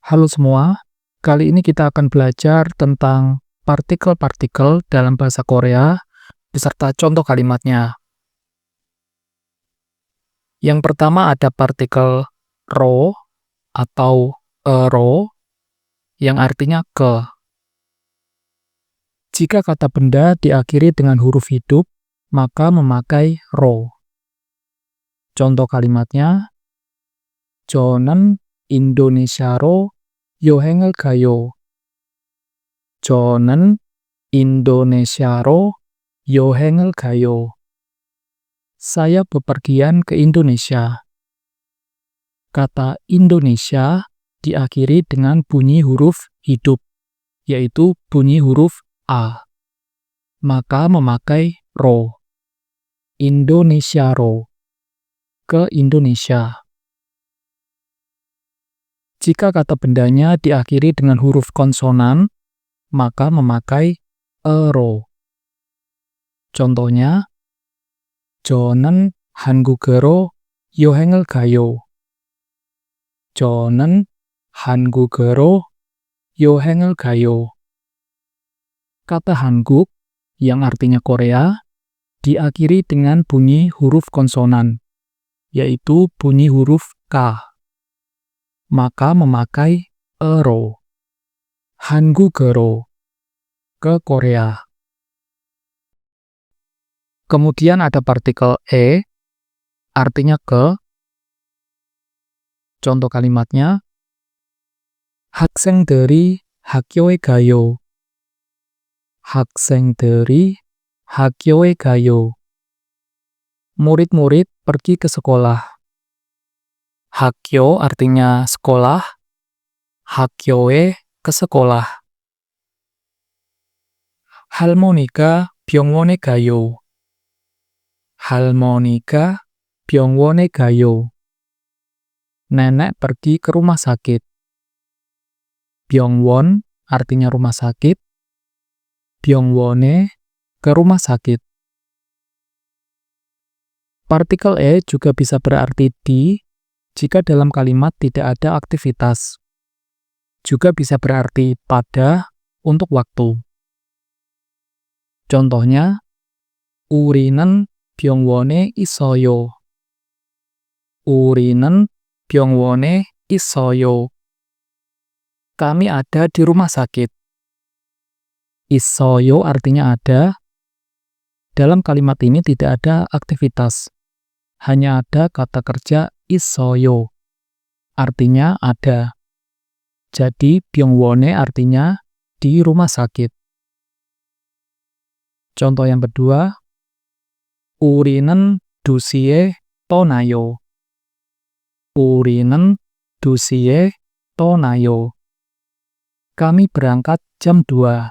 Halo semua, kali ini kita akan belajar tentang partikel-partikel dalam bahasa Korea beserta contoh kalimatnya. Yang pertama ada partikel ro atau ero yang artinya ke. Jika kata benda diakhiri dengan huruf hidup, maka memakai ro. Contoh kalimatnya, 저는 인도네시아로 여행을 가요. 저는 인도네시아로 여행을 가요. Saya bepergian ke Indonesia. Kata Indonesia diakhiri dengan bunyi huruf hidup, yaitu bunyi huruf A. Maka memakai ro. Indonesiaro. Ke Indonesia. Jika kata bendanya diakhiri dengan huruf konsonan, maka memakai ero. Contohnya, 저는 한국으로 여행을 가요. 저는 한국으로 여행을 가요. Kata Hanguk, yang artinya Korea, diakhiri dengan bunyi huruf konsonan, yaitu bunyi huruf K. Maka memakai ero. 한국으로. Ke Korea. Kemudian ada partikel e, artinya ke. Contoh kalimatnya, 학생들이 학교에 가요. 학생들이 학교에 가요. Murid-murid pergi ke sekolah. 학교 artinya sekolah, 학교에 ke sekolah. 할머니가 병원에 가요. 할머니가 병원에 가요. Nenek pergi ke rumah sakit. 병원 artinya rumah sakit. 병원에 ke rumah sakit. Partikel e juga bisa berarti di jika dalam kalimat tidak ada aktivitas. Juga bisa berarti pada untuk waktu. Contohnya, 우리는 병원에 있어요. 우리는 병원에 있어요. Kami ada di rumah sakit. 있어요 artinya ada. Dalam kalimat ini tidak ada aktivitas. Hanya ada kata kerja 있어요. Artinya ada. Jadi 병원에 artinya di rumah sakit. Contoh yang kedua, 우리는 2시에 떠나요. 우리는 2시에 떠나요. Kami berangkat jam 2.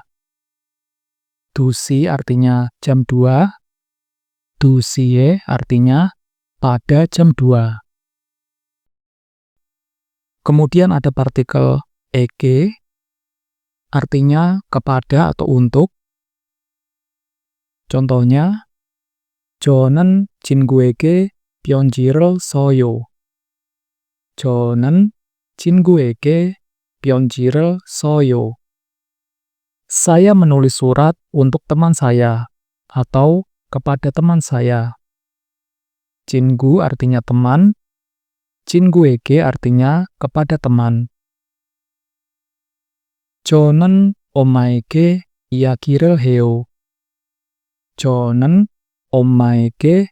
2시 artinya jam 2. 2시에 artinya pada jam 2. Kemudian ada partikel ege, artinya kepada atau untuk. Contohnya, 저는 친구에게 편지를 써요. 저는 친구에게 편지를 써요. Saya menulis surat untuk teman saya atau kepada teman saya. 친구 artinya teman. 친구에게 artinya kepada teman. 저는 엄마에게 이야기를 해요. 저는 엄마에게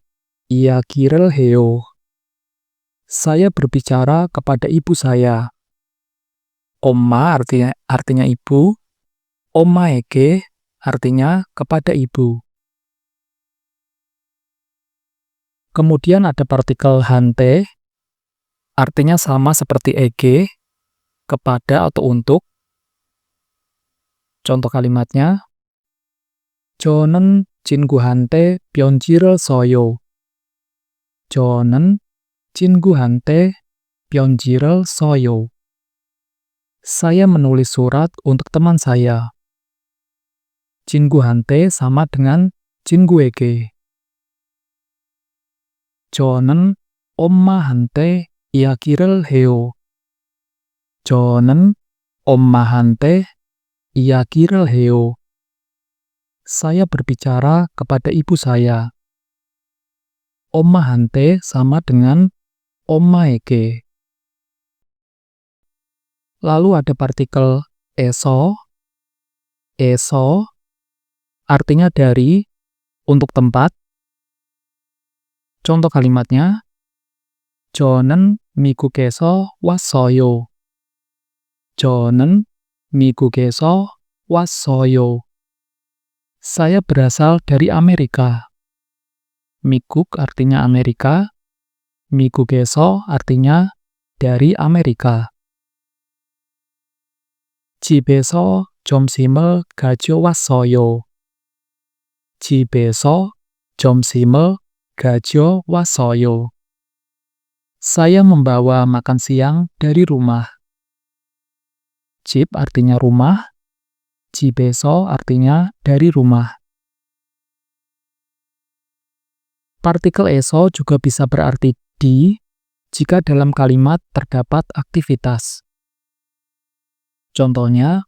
이야기를 해요. Saya berbicara kepada ibu saya. 엄마 artinya ibu. 엄마에게 artinya kepada ibu. Kemudian ada partikel hante, artinya sama seperti ege, kepada atau untuk. Contoh kalimatnya, 저는 친구한테 편지를 써요. 저는 친구한테 편지를 써요. Saya menulis surat untuk teman saya. 친구한테 sama dengan 친구에게. 저는 엄마한테 이야기를 해요. 저는 엄마한테 이야기를 해요. Saya berbicara kepada ibu saya. 엄마한테 sama dengan 엄마에게. Lalu ada partikel eso. Eso artinya dari, untuk tempat. Contoh kalimatnya, 저는 미국에서 왔어요. 저는 미국에서 왔어요. Saya berasal dari Amerika. 미국 artinya Amerika. 미국에서 artinya dari Amerika. 집에서 점심을 가져왔어요. 집에서 점심을 가져왔어요. Saya membawa makan siang dari rumah. 집 artinya rumah. 집에서 artinya dari rumah. Partikel eso juga bisa berarti di jika dalam kalimat terdapat aktivitas. Contohnya,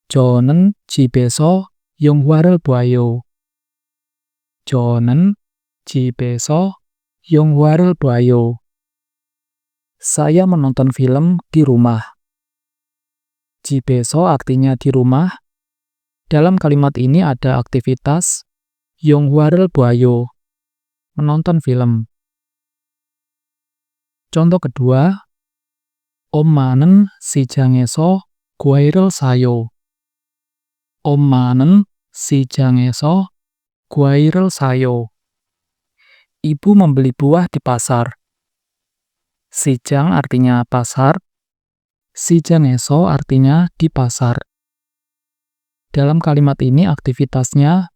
저는 집에서 영화를 봐요. 저는 집에서 영화를 봐요. Saya menonton film di rumah. 집에서 artinya di rumah. Dalam kalimat ini ada aktivitas 영화를 봐요, menonton film. Contoh kedua, 엄마는 시장에서 과일을 사요. 엄마는 시장에서 과일을 사요. Ibu membeli buah di pasar. 시장 artinya pasar. 시장에서 artinya di pasar. Dalam kalimat ini aktivitasnya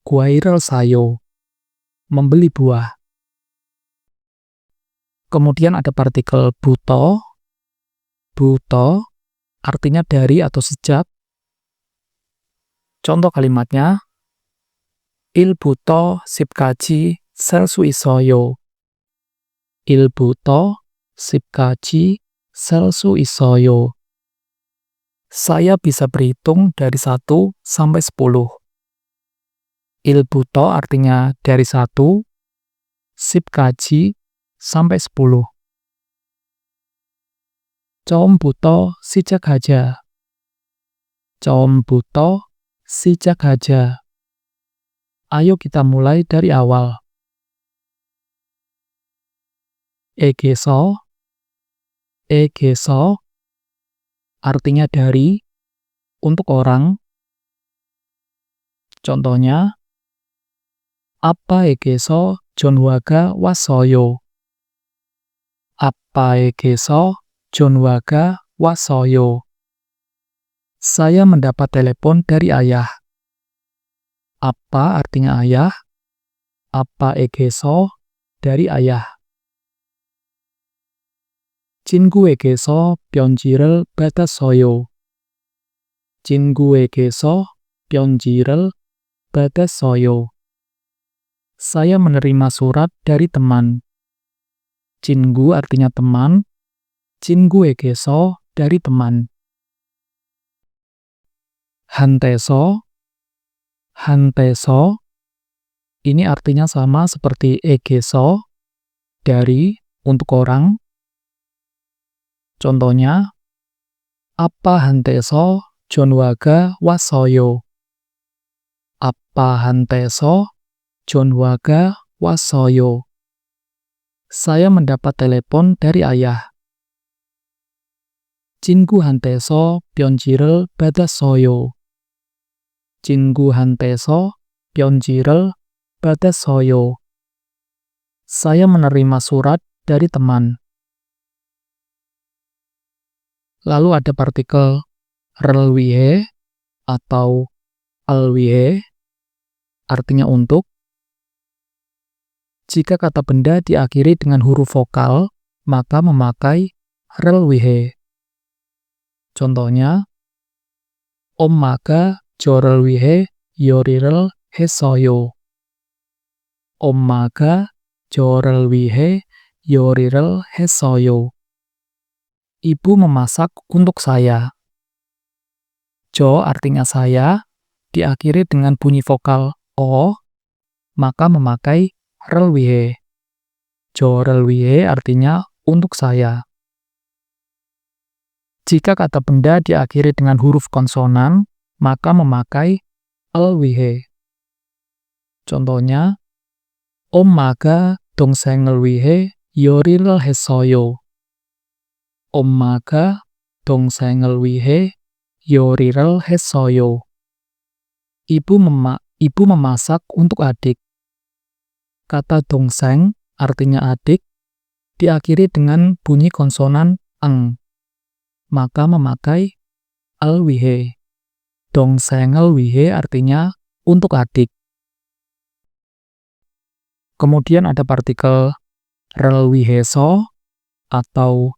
과일을 사요, membeli buah. Kemudian ada partikel buto. Buto artinya dari atau sejak. Contoh kalimatnya, 일부터 집까지 셀 수 있어요. 일부터 집까지 셀 수 있어요. Saya bisa berhitung dari 1 sampai 10. 일부터 artinya dari 1, 집까지 sampai 10. 처음부터 시작하자. 처음부터 시작하자. Ayo kita mulai dari awal. 에게서. 에게서 artinya dari, untuk orang. Contohnya, 아빠에게서 전화가 왔어요. 아빠에게서 전화가 왔어요. Saya mendapat telepon dari ayah. Apa artinya ayah. 아빠에게서 dari ayah. 친구에게서 편지를 받았어요. 친구에게서 편지를 받았어요. Saya menerima surat dari teman. 친구 artinya teman. 친구에게서 dari teman. 한테서. 한테서 ini artinya sama seperti 에게서, dari, untuk orang. Contohnya, 아빠한테서 전화가 왔어요. 아빠한테서 전화가 왔어요. Saya mendapat telepon dari ayah. 친구한테서 편지를 받았어요. 친구한테서 편지를 받았어요. Saya menerima surat dari teman. Lalu ada partikel 를 위해 atau al 위해, artinya untuk. Jika kata benda diakhiri dengan huruf vokal, maka memakai 를 위해. Contohnya, 엄마가 저를 위해 요리를 했어요. 엄마가 저를 위해 요리를 했어요. Ibu memasak untuk saya. Jo artinya saya, diakhiri dengan bunyi vokal o, maka memakai relwihe. Jo relwihe artinya untuk saya. Jika kata benda diakhiri dengan huruf konsonan, maka memakai elwihe. Contohnya, 엄마가 동생을 위해 요리를 했어요. 엄마가 동생을 위해 요리를 했어요. Ibu memasak untuk adik. Kata dongseng artinya adik, diakhiri dengan bunyi konsonan eng, maka memakai elwihe. 동생을 위해 artinya untuk adik. Kemudian ada partikel relwiheso atau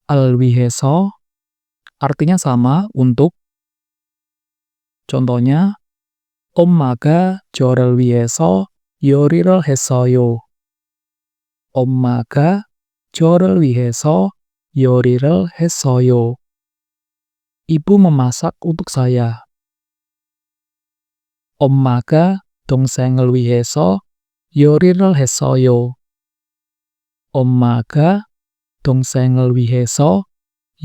elwiheso, artinya sama, untuk. Contohnya, 엄마가 저를 위해서 요리를 했어요. 엄마가 저를 위해서 요리를 했어요. Ibu memasak untuk saya. 엄마가 동생을 위해서 요리를 했어요. 엄마가 동생을 위해서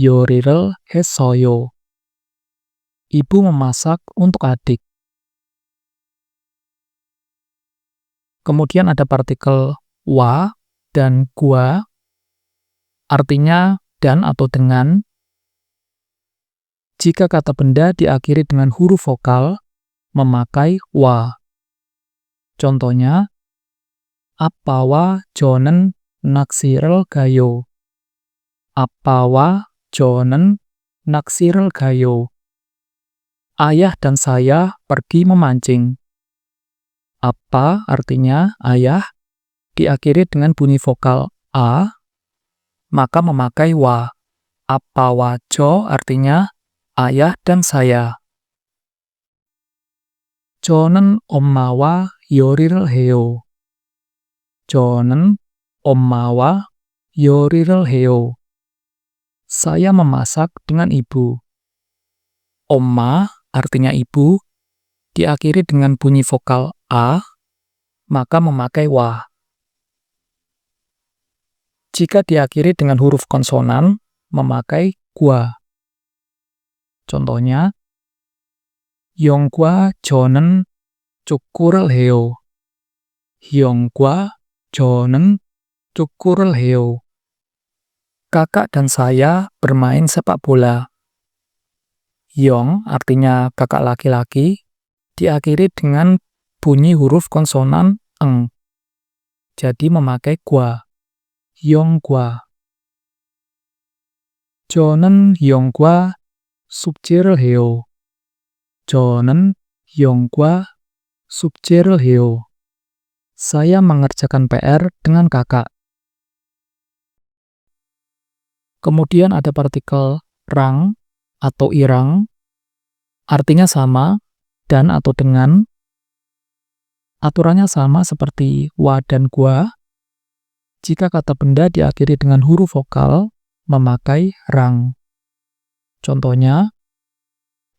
요리를 했어요. Ibu memasak untuk adik. Kemudian ada partikel wa dan gua, artinya dan atau dengan. Jika kata benda diakhiri dengan huruf vokal, memakai wa. Contohnya, 아빠와 저는 낚시를 가요. 아빠와 저는 낚시를 가요. Ayah dan saya pergi memancing. Apa artinya ayah, diakhiri dengan bunyi vokal a, maka memakai wa. 아빠와 저 artinya ayah dan saya. 저는 엄마와 요리를 해요. 저는 엄마와 요리를 해요. Saya memasak dengan ibu. Omma artinya ibu, diakhiri dengan bunyi vokal a, maka memakai wa. Jika diakhiri dengan huruf konsonan, memakai gua. Contohnya, 형과 저는 축구를 해요. 형과 저는 축구를 해요. Kakak dan saya bermain sepak bola. Yong artinya kakak laki-laki, diakhiri dengan bunyi huruf konsonan eng. Jadi memakai gua. 형과. 저는 형과 숙제를 해요. 저는 형과 숙제를 해요. Saya mengerjakan PR dengan kakak. Kemudian ada partikel rang atau irang, artinya sama, dan atau dengan. Aturannya sama seperti wa dan gua. Jika kata benda diakhiri dengan huruf vokal, memakai rang. Contohnya,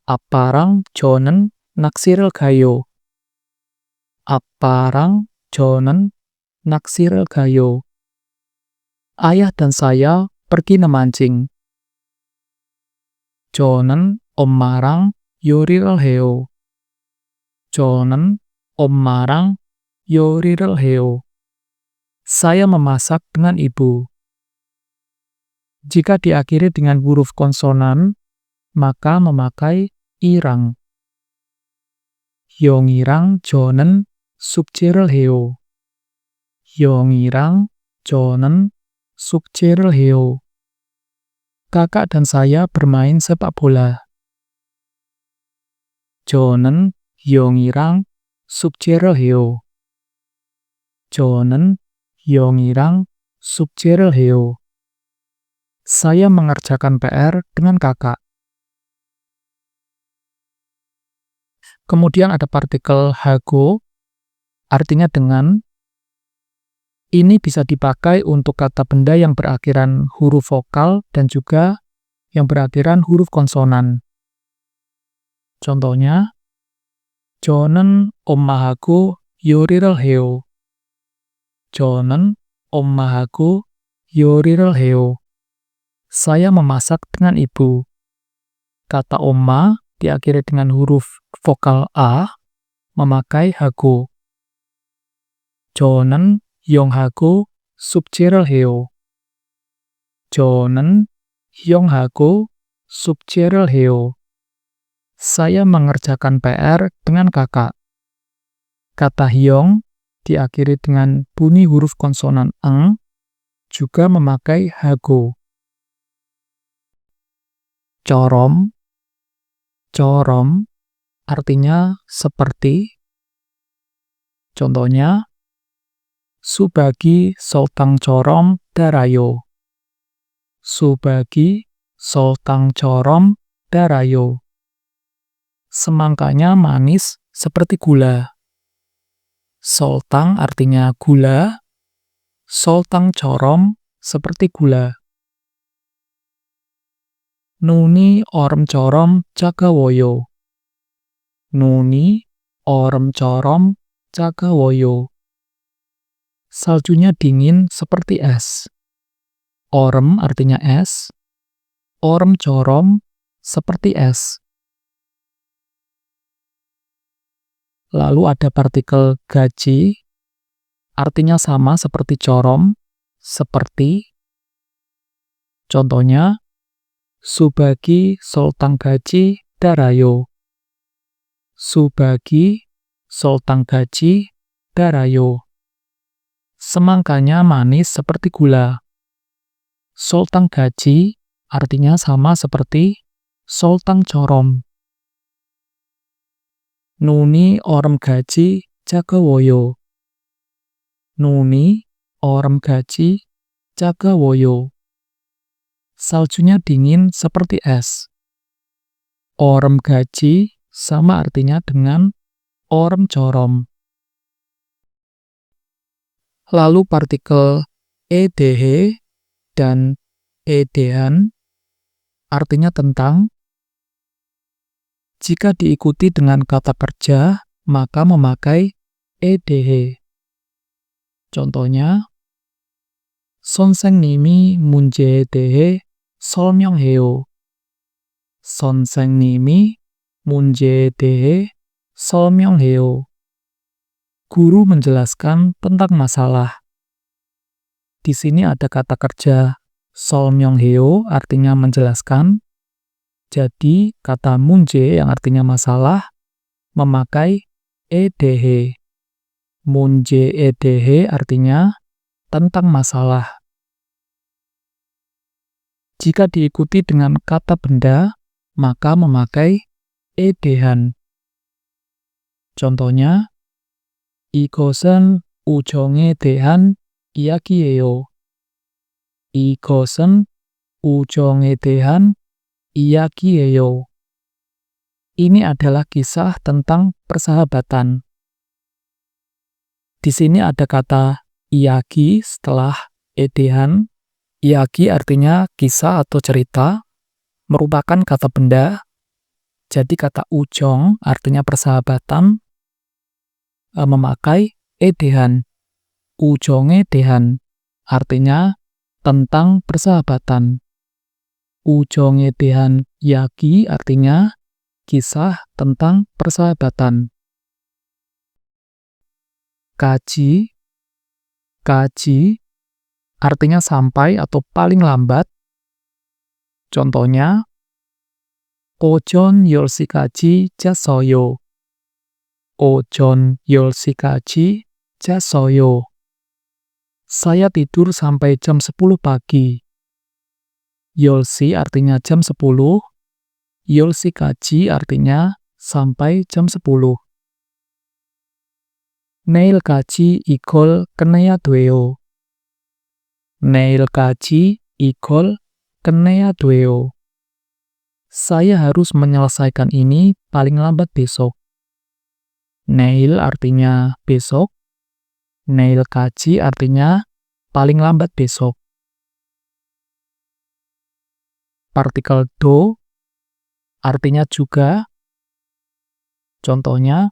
아빠랑 저는 낚시를 가요. 아빠랑 저는 낚시를 가요. Ayah dan saya pergi memancing. 저는 엄마랑 요리를 해요. 저는 엄마랑 요리를 해요. Saya memasak dengan ibu. Jika diakhiri dengan huruf konsonan, maka memakai irang. 형이랑 저는 숙제를 해요. 형이랑 저는 숙제를 해요. Kakak dan saya bermain sepak bola. 저는 형이랑 숙제를 해요. 저는 형이랑 숙제를 해요. Saya mengerjakan PR dengan kakak. Kemudian ada partikel hago, artinya dengan. Ini bisa dipakai untuk kata benda yang berakhiran huruf vokal dan juga yang berakhiran huruf konsonan. Contohnya, 저는 엄마하고 요리를 해요. 저는 엄마하고 요리를 해요. Saya memasak dengan ibu. Kata 엄마 diakhiri dengan huruf vokal A, memakai hago. 저는 형하고 숙제를 해요. 저는 형하고 숙제를 해요. Saya mengerjakan PR dengan kakak. Kata hyong diakhiri dengan bunyi huruf konsonan eng, juga memakai hago. Corom, corom, artinya seperti. Contohnya, Subagi soltang corom darayo. Subagi soltang corom darayo. Semangkanya manis seperti gula. Soltang artinya gula, soltang corom seperti gula. Nuni orem corom jagawoyo. Nuni orem corom jagawoyo. Saljunya dingin seperti es. Orem artinya es, orem corom seperti es. Lalu ada partikel gaji, artinya sama seperti corom, seperti. Contohnya, Subagi soltang gaji darayo. Subagi soltang gaji darayo. Semangkanya manis seperti gula. Soltang gaji artinya sama seperti soltang corom. Nuni orem gaji jagawoyo. Nuni orem gaji jagawoyo. Saljunya dingin seperti es. Orem gaji sama artinya dengan orem corom. Lalu partikel edh dan edehan artinya tentang. Jika diikuti dengan kata kerja, maka memakai edh. Contohnya, 선생님이 문제에 대해 설명해요. 선생님이 문제에 대해 설명해요. Guru menjelaskan tentang masalah. Di sini ada kata kerja 설명해요 artinya menjelaskan. Jadi kata 문제 yang artinya masalah memakai edh. 문제에 대해 artinya tentang masalah. Jika diikuti dengan kata benda, maka memakai edhan. Contohnya, 이것은 우정에 대한 이야기예요. 이것은 우정에 대한 이야기예요. Ini adalah kisah tentang persahabatan. Di sini ada kata iyaki setelah edhan. Iyaki artinya kisah atau cerita, merupakan kata benda. Jadi kata ujong artinya persahabatan, memakai edhan. Ujong에 대한 artinya tentang persahabatan. ujong에 대한 이야기 artinya kisah tentang persahabatan. Kaji artinya sampai atau paling lambat. Contohnya, 오전 10시까지 잤어요. 오전 10시까지 잤어요. Saya tidur sampai jam 10 pagi. 10시 artinya jam 10. 10시까지 artinya sampai jam 10. 내일까지 이걸 끝내야 돼요. 내일까지 이걸 끝내야 돼요. Saya harus menyelesaikan ini paling lambat besok. Neil artinya besok. 내일까지 artinya paling lambat besok. partikel do, artinya juga. Contohnya,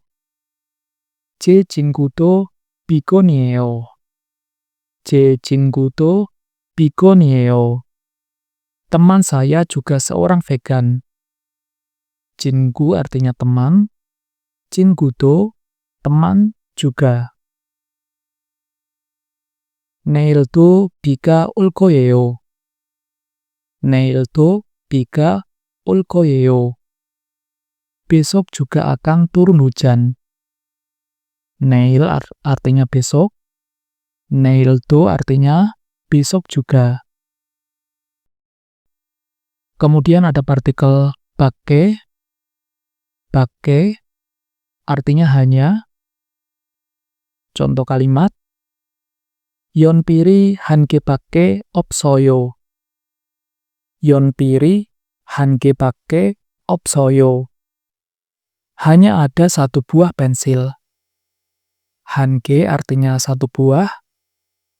제 친구도 비건이에요. 제 친구도 비건이에요. Teman saya juga seorang vegan. 친구 artinya teman. 친구도 teman juga. 내일도 비가 올 거예요. 내일도 비가 올 거예요. Besok juga akan turun hujan. Neil artinya besok. Neil도 artinya besok juga. Kemudian ada partikel bake. Bake artinya hanya. Contoh kalimat. 연필이 한 개밖에 없어요. 연필이 한 개밖에 없어요. Hanya ada satu buah pensil. 한 개 artinya satu buah.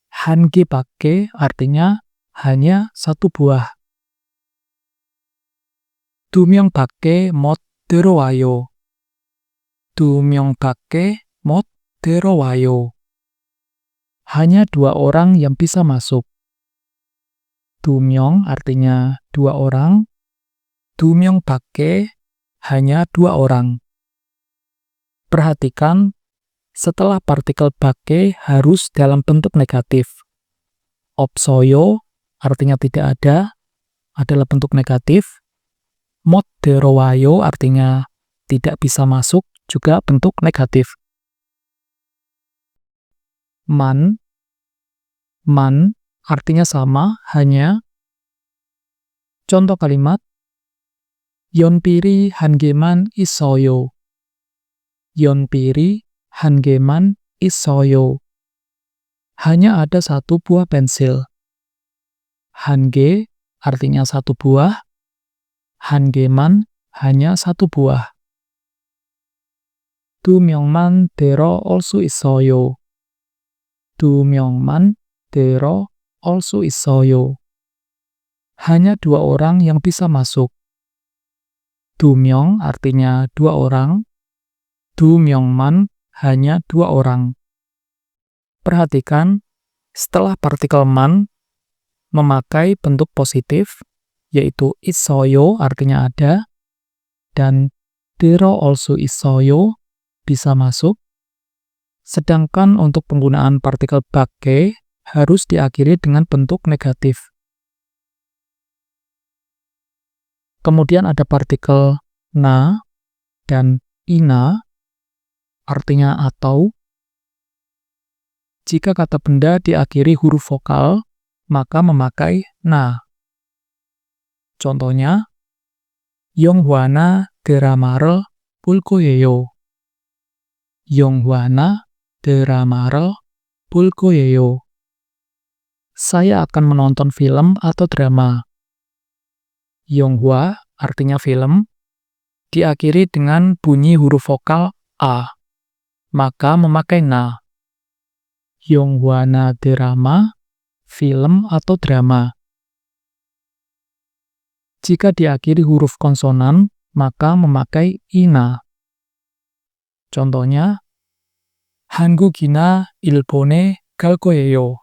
한 개밖에 artinya hanya satu buah. 두 명밖에 못 들어와요. 두 명밖에 못 들어와요. Hanya 2 orang yang bisa masuk. 두 명 artinya 2 orang. 두 명밖에 hanya 2 orang. Perhatikan, setelah partikel bake harus dalam bentuk negatif. 없어요 artinya tidak ada, adalah bentuk negatif. 못 들어와요 artinya tidak bisa masuk, juga bentuk negatif. Man artinya sama, hanya. Contoh kalimat. 연필이 한 개만 있어요. 연필이 한 개만 있어요. Hanya ada satu buah pensil. 한 개 artinya satu buah. 한 개만 hanya satu buah. 두 명만 들어올 수 있어요. 두 명만 들어올 수 있어요. Hanya 2 orang yang bisa masuk. 두 명 artinya 2 orang. 두 명만 hanya 2 orang. Perhatikan, setelah partikel man memakai bentuk positif, yaitu 있어요 artinya ada, dan 들어올 수 있어요 bisa masuk. Sedangkan untuk penggunaan partikel bake harus diakhiri dengan bentuk negatif. Kemudian ada partikel na dan ina, artinya atau. Jika kata benda diakhiri huruf vokal, maka memakai na. Contohnya, 영화나 드라마를 볼 거예요. 영화나 드라마를 볼 거예요. Saya akan menonton film atau drama. 영화 artinya film, diakhiri dengan bunyi huruf vokal a, maka memakai na. 영화나 드라마, film atau drama. Jika diakhiri huruf konsonan, maka memakai ina. Contohnya, 한국이나 일본에 갈 거예요.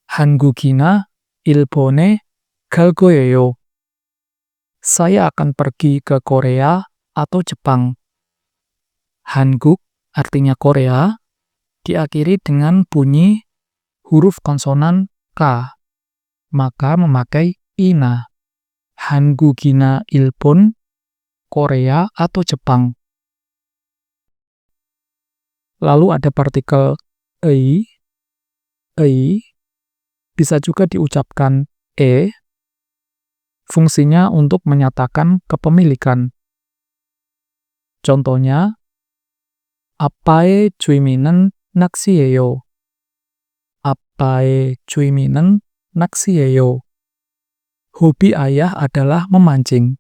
한국이나 일본에 갈 거예요. Saya akan pergi ke Korea atau Jepang. 한국 artinya Korea, diakhiri dengan bunyi huruf konsonan K, maka memakai ina. 한국이나 일본, Korea atau Jepang. Lalu ada partikel ei. Ei bisa juga diucapkan e. Fungsinya untuk menyatakan kepemilikan. Contohnya, 아빠의 취미는 낚시예요. 아빠의 취미는 낚시예요. Hobi ayah adalah memancing.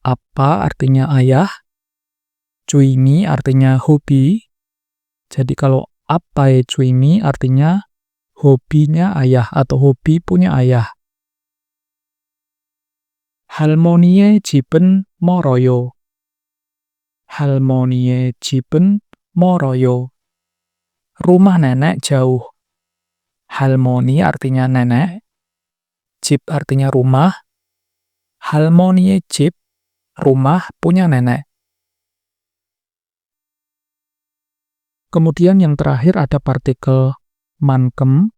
Apa artinya ayah. 취미 artinya hobi. Jadi kalau 아빠의 취미 artinya hobinya ayah atau hobi punya ayah. 할머니의 집은 멀어요. 할머니의 집은 멀어요. Rumah nenek jauh. Halmoni artinya nenek, 집 artinya rumah, 할머니의 집, rumah punya nenek. Kemudian yang terakhir ada partikel mankem.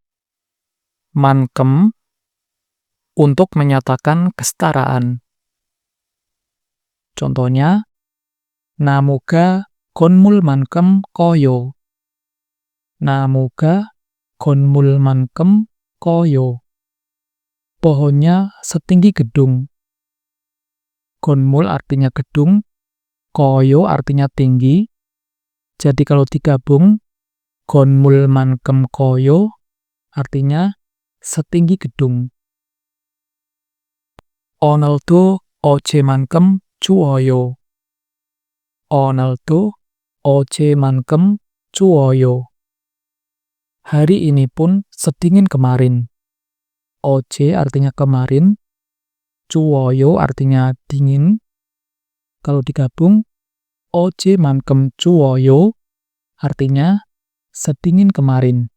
Mankem untuk menyatakan kesetaraan. Contohnya, namuga konmul mankem koyo. Namuga konmul mankem koyo. Pohonnya setinggi gedung. Konmul artinya gedung, koyo artinya tinggi. Jadi kalau digabung, konmul mankem koyo artinya setinggi gedung. 오늘도 어제만큼 추워요. 오늘도 어제만큼 추워요. Hari ini pun sedingin kemarin. Oje artinya kemarin, 추워요 artinya dingin. Kalau digabung, 어제만큼 추워요 artinya sedingin kemarin.